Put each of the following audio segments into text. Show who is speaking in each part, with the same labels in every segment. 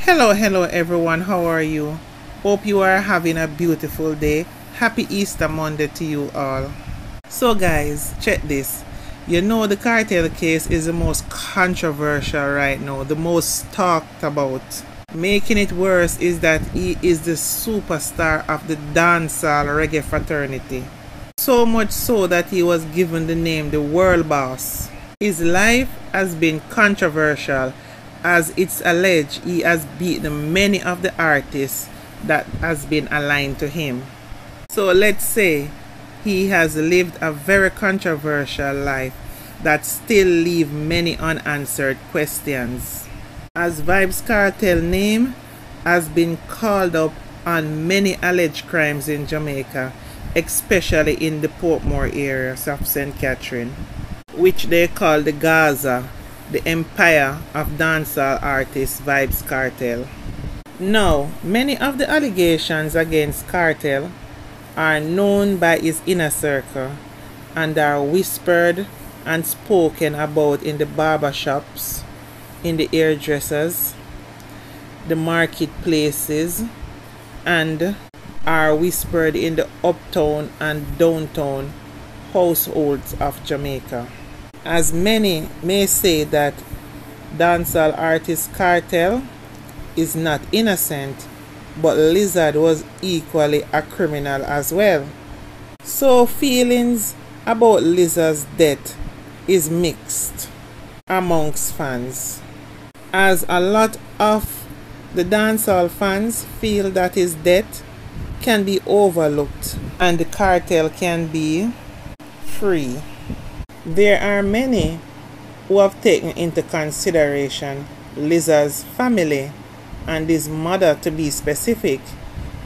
Speaker 1: Hello everyone, how are you? Hope you are having a beautiful day. Happy Easter Monday to you all. So guys, check this. You know the cartel case is the most controversial right now, the most talked about. Making it worse is that he is the superstar of the dancehall reggae fraternity. So much so that he was given the name the world boss. His life has been controversial as it's alleged he has beaten many of the artists that has been aligned to him. So let's say he has lived a very controversial life that still leave many unanswered questions. As Vybz Kartel name has been called up on many alleged crimes in Jamaica, especially in the Portmore area of St. Catherine, which they call the Gaza, the empire of dancehall artist Vybz Kartel. Now, many of the allegations against Kartel are known by his inner circle and are whispered and spoken about in the barbershops, in the hairdressers, the marketplaces, and are whispered in the uptown and downtown households of Jamaica. As many may say that dancehall artist Kartel is not innocent, but Lizard was equally a criminal as well. So feelings about Lizard's death is mixed amongst fans, as a lot of the dancehall fans feel that his death can be overlooked and the cartel can be free. There are many who have taken into consideration Lizard's family and his mother, to be specific,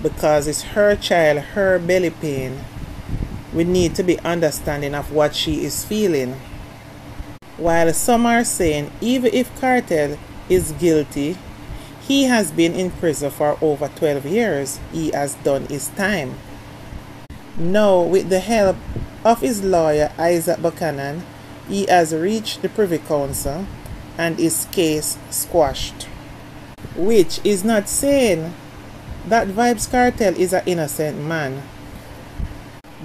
Speaker 1: because it's her child, her belly pain. We need to be understanding of what she is feeling. While some are saying even if Kartel is guilty, he has been in prison for over 12 years. He has done his time. Now, with the help of his lawyer Isaac Buchanan, he has reached the Privy Council and his case squashed. Which is not saying that Vybz Kartel is an innocent man.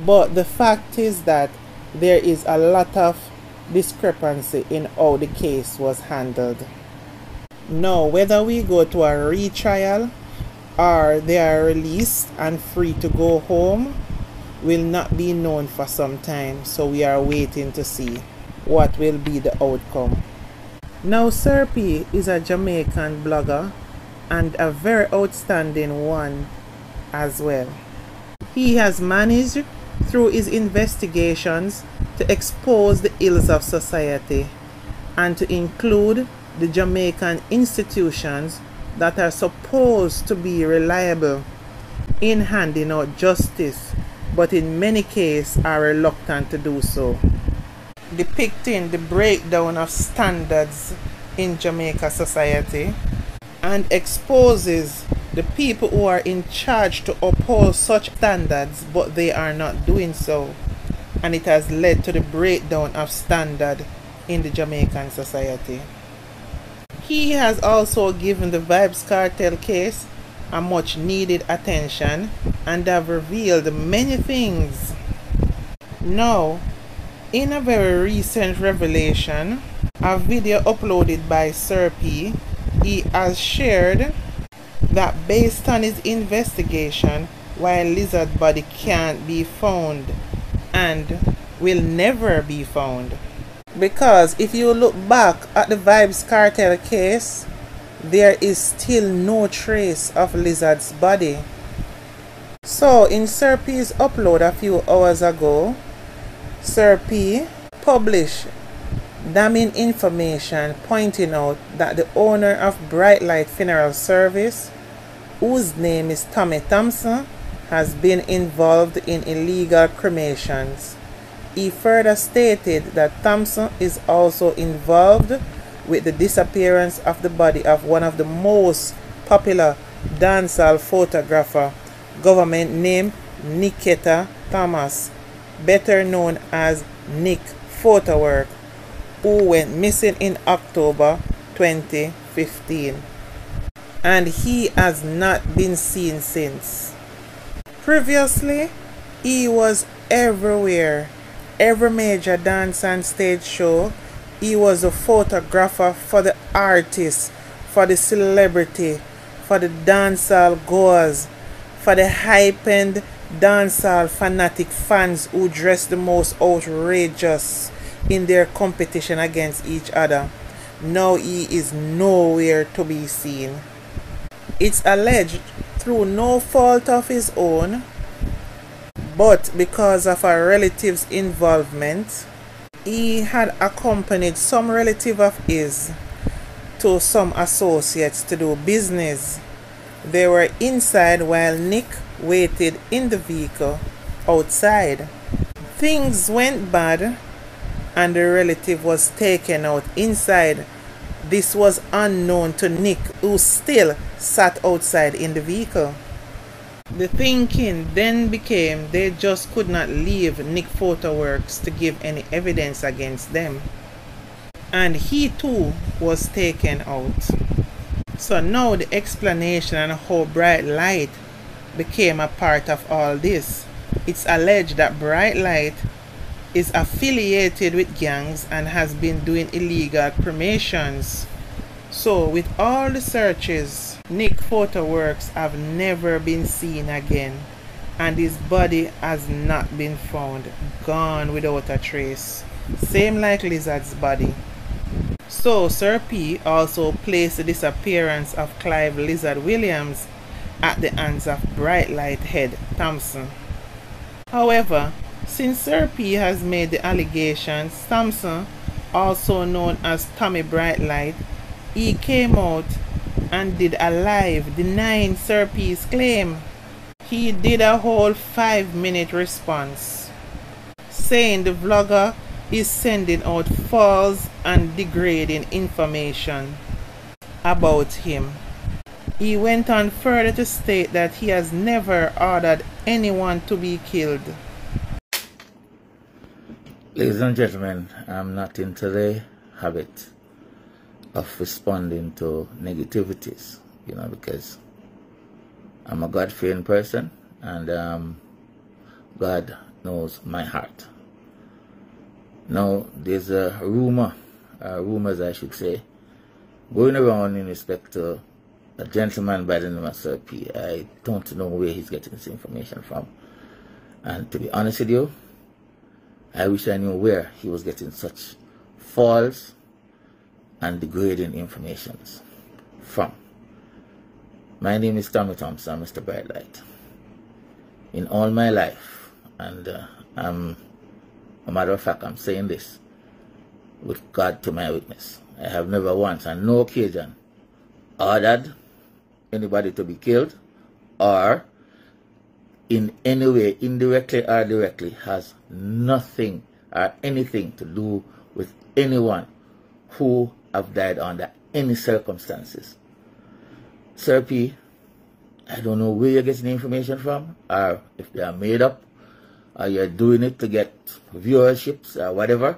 Speaker 1: But the fact is that there is a lot of discrepancy in how the case was handled. Now, whether we go to a retrial or they are released and free to go home will not be known for some time, so we are waiting to see what will be the outcome. Now, Sir P is a Jamaican blogger and a very outstanding one as well. He has managed through his investigations to expose the ills of society and to include the Jamaican institutions that are supposed to be reliable in handing out justice, but in many cases are reluctant to do so, depicting the breakdown of standards in Jamaica society and exposes the people who are in charge to uphold such standards, but they are not doing so, and it has led to the breakdown of standard in the Jamaican society. He has also given the Vybz Kartel case a much needed attention and have revealed many things. Now, in a very recent revelation, a video uploaded by Sir P, he has shared that based on his investigation, while Lizard's body can't be found and will never be found, because if you look back at the Vybz Kartel case, there is still no trace of Lizard's body. So in Sir P's upload a few hours ago, Sir P published damning information pointing out that the owner of Bright Light Funeral Service, whose name is Thompson, has been involved in illegal cremations. He further stated that Thompson is also involved with the disappearance of the body of one of the most popular dancehall photographer, government named Niketa Thomas, better known as Nick Photowork, who went missing in October 2015. and he has not been seen since. Previously, he was everywhere. Every major dance and stage show, he was a photographer for the artists, for the celebrity, for the dancehall goers, for the hype-end dancehall fanatic fans who dress the most outrageous in their competition against each other. Now he is nowhere to be seen. It's alleged through no fault of his own, but because of a relative's involvement. He had accompanied some relative of his to some associates to do business. They were inside while Nick waited in the vehicle outside. Things went bad and the relative was taken out inside. This was unknown to Nick, who still sat outside in the vehicle. The thinking then became they just could not leave Nick Photoworks to give any evidence against them. And he too was taken out. So now the explanation on how Bright Light became a part of all this. It's alleged that Bright Light is affiliated with gangs and has been doing illegal cremations. So with all the searches, Nick Photoworks have never been seen again, and his body has not been found, gone without a trace. Same like Lizard's body. So Sir P also placed the disappearance of Clive Lizard Williams at the hands of Bright Light head Thompson. However, since Sir P has made the allegations, Thompson, also known as Tommy Bright Light, he came out and did a live denying Sir P's claim. He did a whole 5-minute response, saying the vlogger is sending out false and degrading information about him. He went on further to state that he has never ordered anyone to be killed.
Speaker 2: Ladies and gentlemen, I'm not into the habit of responding to negativities, because I'm a God-fearing person, and God knows my heart. Now, there's a rumors I should say, going around in respect to a gentleman by the name of Sir P. I don't know where he's getting this information from, and to be honest with you, I wish I knew where he was getting such false and degrading informations from. My name is Tommy Thompson, Mr. Bright Light. In all my life, and a matter of fact, I'm saying this with God to my witness, I have never once, on no occasion, ordered anybody to be killed, or in any way, indirectly or directly, has nothing or anything to do with anyone who have died under any circumstances. Sir P, I don't know where you're getting the information from, or if they are made up, or you're doing it to get viewerships or whatever,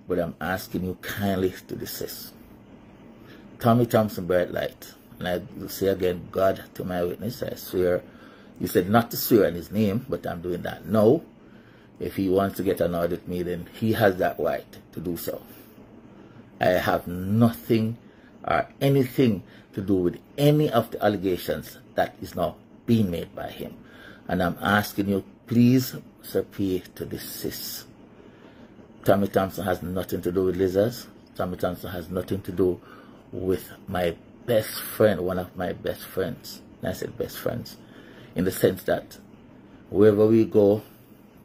Speaker 2: but I'm asking you kindly to desist. Tommy Thompson, Bright Light, and I will say again, God to my witness, I swear, you said not to swear in his name, but I'm doing that now. If he wants to get annoyed with me, then he has that right to do so. I have nothing or anything to do with any of the allegations that is now being made by him. And I'm asking you, please, Sir P, to desist. Tommy Thompson has nothing to do with lizards. Tommy Thompson has nothing to do with my best friend, one of my best friends. And I said best friends, in the sense that wherever we go,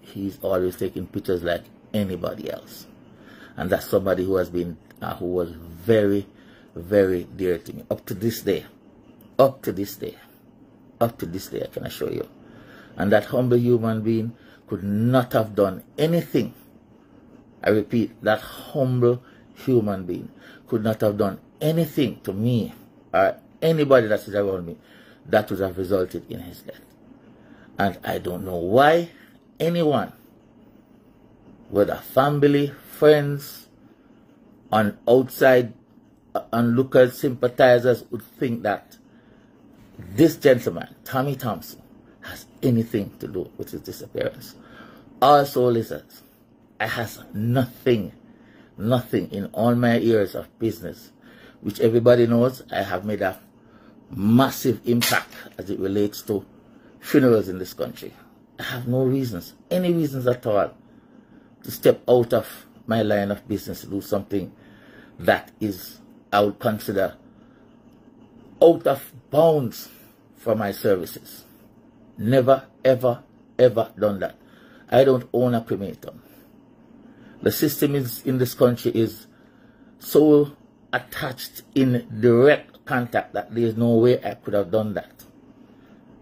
Speaker 2: he's always taking pictures like anybody else. And that's somebody who has been, who was very, very dear to me. Up to this day, I can assure you. And that humble human being could not have done anything. I repeat, that humble human being could not have done anything to me or anybody that is around me that would have resulted in his death. And I don't know why anyone, whether family, friends, on outside onlookers, sympathizers, would think that this gentleman, Tommy Thompson, has anything to do with his disappearance. Also lizards. I has nothing in all my years of business, which everybody knows I have made a massive impact as it relates to funerals in this country. I have no reasons, any reasons at all, to step out of my line of business to do something that is, I would consider, out of bounds for my services. Never, ever, ever done that. I don't own a crematorium. The system in this country is so attached in direct contact that there is no way I could have done that,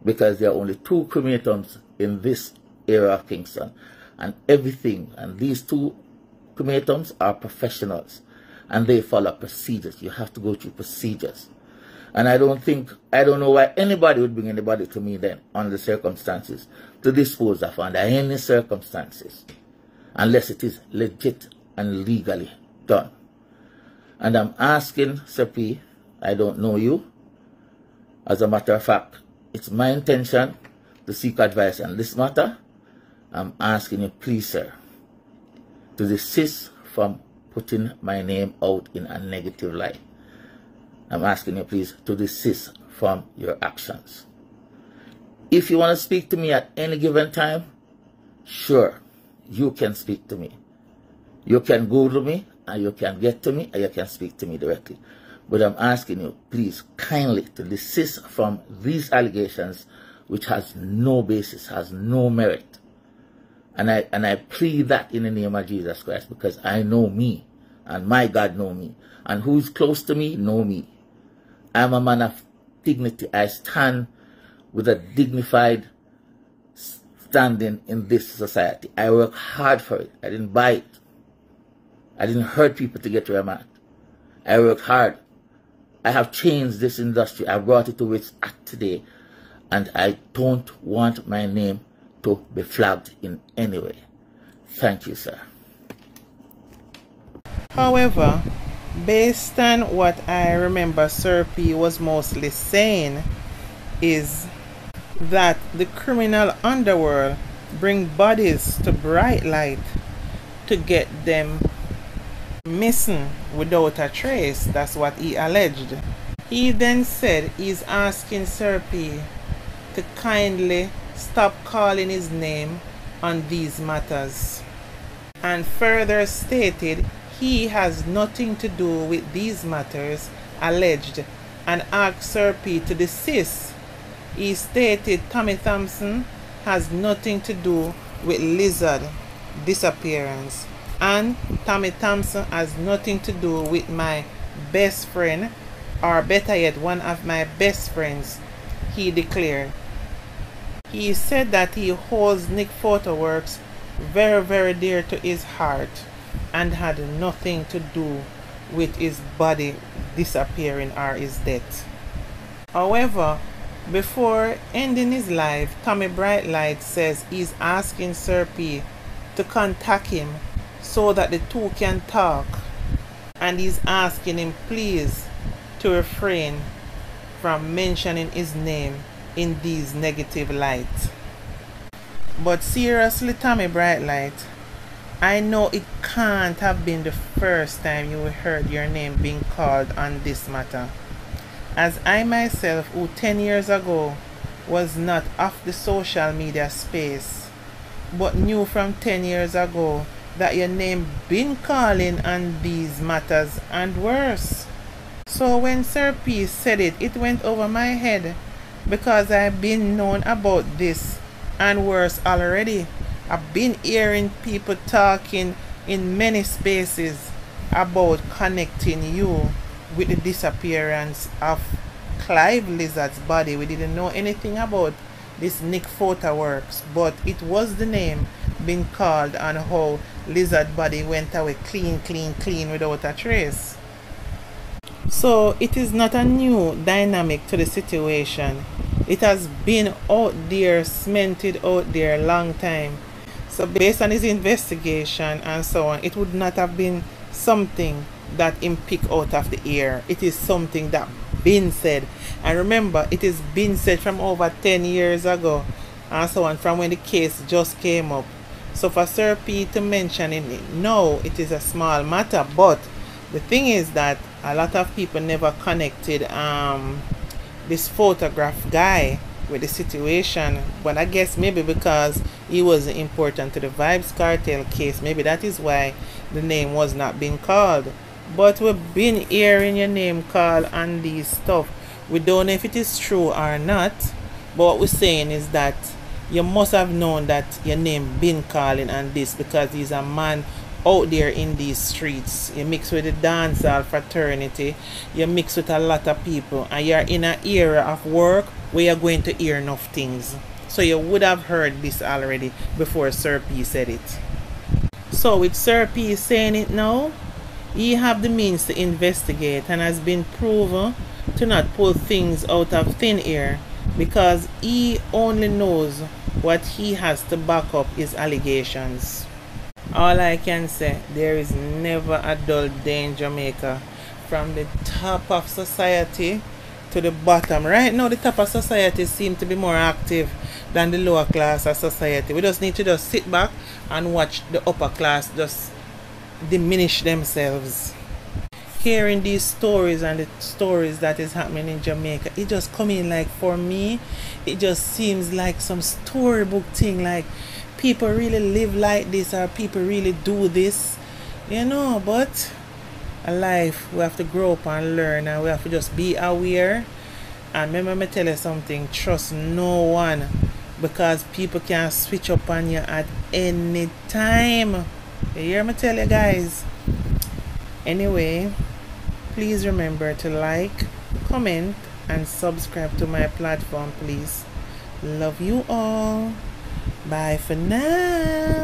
Speaker 2: because there are only 2 crematoriums in this area of Kingston, and everything, and these 2 crematoriums are professionals and they follow procedures. You have to go through procedures, and I don't know why anybody would bring anybody to me then under the circumstances to dispose of under any circumstances, unless it is legit and legally done. And I'm asking Sir P, I don't know you. As a matter of fact, it's my intention to seek advice on this matter. I'm asking you, please, sir, to desist from putting my name out in a negative light. I'm asking you, please, to desist from your actions. If you want to speak to me at any given time, sure, you can speak to me. You can Google me, and you can get to me, and you can speak to me directly. But I'm asking you, please, kindly, to desist from these allegations, which has no basis, has no merit. And I plead that in the name of Jesus Christ, because I know me, and my God know me, and who is close to me know me. I'm a man of dignity. I stand with a dignified standing in this society. I work hard for it. I didn't buy it. I didn't hurt people to get where I'm at. I worked hard. I have changed this industry. I brought it to where it's at today. And I don't want my name to be flagged in any way. Thank you, sir.
Speaker 1: However, based on what I remember Sir P was mostly saying, is that the criminal underworld bring bodies to bright light to get them missing without a trace. That's what he alleged. He then said he's asking Sir P to kindly stop calling his name on these matters, and further stated he has nothing to do with these matters alleged, and asked Sir P to desist. He stated Tommy Thompson has nothing to do with lizard disappearance, and Tommy Thompson has nothing to do with my best friend, or better yet, one of my best friends, he declared. He said that he holds Nick Photo Works very, very dear to his heart and had nothing to do with his body disappearing or his death. However, before ending his life, Tommy Brightlight says he's asking Sir P to contact him so that the two can talk, and he's asking him please to refrain from mentioning his name in these negative lights. But seriously, Tommy Brightlight, I know it can't have been the first time you heard your name being called on this matter, as I myself, who 10 years ago was not off the social media space, but knew from 10 years ago that your name been calling on these matters and worse. So when Sir P said it, it went over my head, because I've been known about this and worse already. I've been hearing people talking in many spaces about connecting you with the disappearance of Clive Lizard's body. We didn't know anything about this Nick Photo Works, but it was the name being called on how Lizard body went away clean without a trace. So it is not a new dynamic to the situation. It has been out there, cemented out there a long time. So based on his investigation and so on, it would not have been something that him pick out of the air. It is something that been said. And remember, it is been said from over 10 years ago, and so on, from when the case just came up. So for Sir P to mention it now, it is a small matter. But the thing is that a lot of people never connected this photograph guy with the situation. But I guess maybe because he was important to the Vibes Cartel case, maybe that is why the name was not being called. But we've been hearing your name called on these stuff. We don't know if it is true or not, but what we're saying is that you must have known that your name been calling on this, because he's a man out there in these streets. You mix with the dancehall fraternity, you mix with a lot of people, and you're in an era of work where you're going to hear enough things. So you would have heard this already before Sir P said it. So with Sir P saying it now, he have the means to investigate and has been proven to not pull things out of thin air, because he only knows what he has to back up his allegations. All I can say, there is never a dull day in Jamaica, from the top of society to the bottom. Right now, the top of society seems to be more active than the lower class of society. We just need to just sit back and watch the upper class just diminish themselves. Hearing these stories and the stories that is happening in Jamaica, it just come in like, for me, it just seems like some storybook thing, like people really live like this, or people really do this, you know. But a life, we have to grow up and learn, and we have to just be aware. And remember me tell you something, trust no one, because people can switch up on you at any time. You hear me tell you guys? Anyway, please remember to like, comment, and subscribe to my platform, please. Love you all. Bye for now.